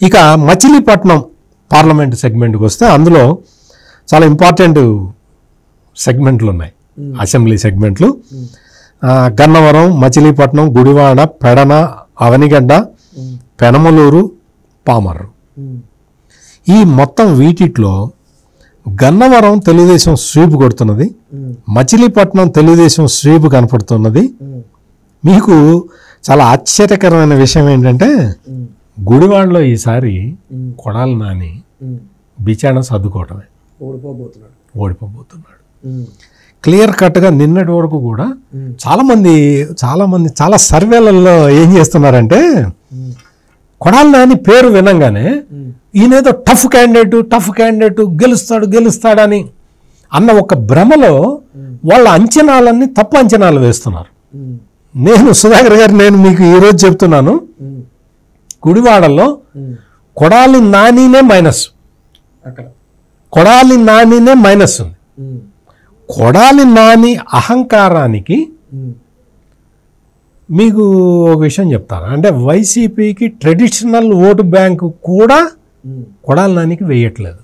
ఇక మచిలీపట్నం పార్లమెంట్ సెగ్మెంట్కి వస్తే అందులో చాలా ఇంపార్టెంట్ సెగ్మెంట్లు ఉన్నాయి, అసెంబ్లీ సెగ్మెంట్లు. గన్నవరం, మచిలీపట్నం, గుడివాడ, పెడన, అవనిగడ్డ, పెనమలూరు, పామర్రు. ఈ మొత్తం వీటిలో గన్నవరం తెలుగుదేశం స్వీప్ కొడుతున్నది, మచిలీపట్నం తెలుగుదేశం స్వీప్ కనపడుతున్నది. మీకు చాలా ఆశ్చర్యకరమైన విషయం ఏంటంటే గుడివాడలో ఈసారి కొడాలి నాని బిచాణ సర్దుకోవటమే, ఓడిపోబోతున్నాడు. క్లియర్ కట్గా నిన్నటి వరకు కూడా చాలామంది చాలా సర్వేలలో ఏం చేస్తున్నారంటే కొడాలి నాని పేరు వినంగానే ఈయనేదో టఫ్ క్యాండిడేట్ గెలుస్తాడని అన్న ఒక భ్రమలో వాళ్ళ అంచనాలన్నీ తప్పు అంచనాలు వేస్తున్నారు. నేను సుధాకర్ గారు నేను ఈరోజు చెప్తున్నాను, గుడివాడలో కొడాలి నానినే మైనస్, కొడాలి నానినే మైనస్ ఉంది. కొడాలి నాని అహంకారానికి మీకు ఒక విషయం చెప్తాను, అంటే వైసీపీకి ట్రెడిషనల్ ఓటు బ్యాంకు కూడా కొడాలి నానికి వేయట్లేదు.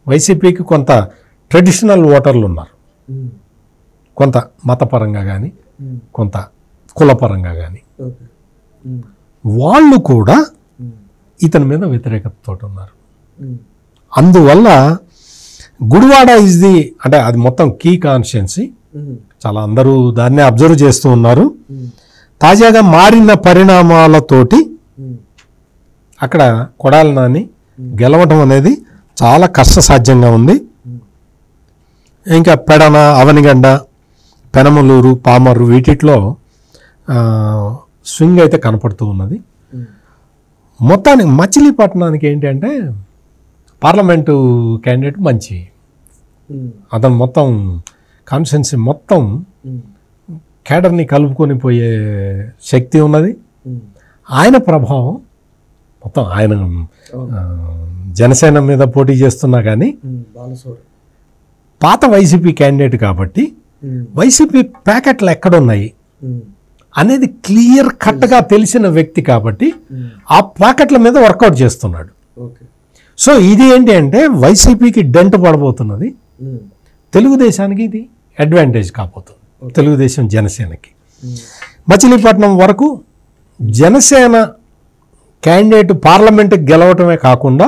వైసీపీకి కొంత ట్రెడిషనల్ ఓటర్లు ఉన్నారు, కొంత మతపరంగా కానీ కొంత కులపరంగా కానీ, వాళ్ళు కూడా ఇతని మీద వ్యతిరేకతతో ఉన్నారు. అందువల్ల గుడివాడ అంటే అది మొత్తం కీ కాన్స్టిట్యున్సీ, చాలా అందరూ దాన్నే అబ్జర్వ్ చేస్తూ ఉన్నారు. తాజాగా మారిన పరిణామాలతోటి అక్కడ కొడాలి నాని గెలవటం అనేది చాలా కష్టసాధ్యంగా ఉంది. ఇంకా పెడన, అవనిగడ్డ, పెనమలూరు, పామర్రు వీటిలో స్వింగ్ అయితే కనపడుతూ ఉన్నది. మొత్తానికి మచిలీపట్నానికి ఏంటంటే పార్లమెంటు క్యాండిడేట్ మంచి, అతను మొత్తం కాన్స్టిట్యున్సీ మొత్తం కేడర్ని కలుపుకొని పోయే శక్తి ఉన్నది. ఆయన ప్రభావం మొత్తం ఆయన జనసేన మీద పోటీ చేస్తున్నా కానీ పాత వైసీపీ క్యాండిడేట్ కాబట్టి వైసీపీ ప్యాకెట్లు ఎక్కడున్నాయి అనేది క్లియర్ కట్గా తెలిసిన వ్యక్తి కాబట్టి ఆ ప్యాకెట్ల మీద వర్కౌట్ చేస్తున్నాడు. సో ఇది ఏంటి అంటే వైసీపీకి డెంట్ పడబోతున్నది, తెలుగుదేశానికి ఇది అడ్వాంటేజ్ కాబోతుంది, తెలుగుదేశం జనసేనకి. మచిలీపట్నం వరకు జనసేన క్యాండిడేట్ పార్లమెంట్కి గెలవటమే కాకుండా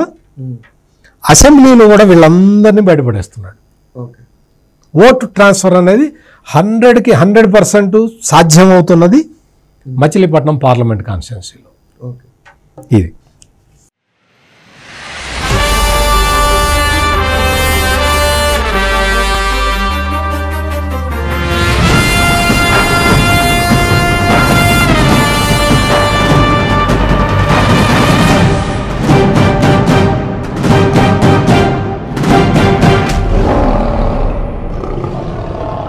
అసెంబ్లీలో కూడా వీళ్ళందరినీ బయటపడేస్తున్నాడు. ఓటు ట్రాన్స్ఫర్ అనేది 100కి 100% సాధ్యమవుతున్నది మచిలీపట్నం పార్లమెంట్ కాన్స్టిట్యున్సీలో. ఇది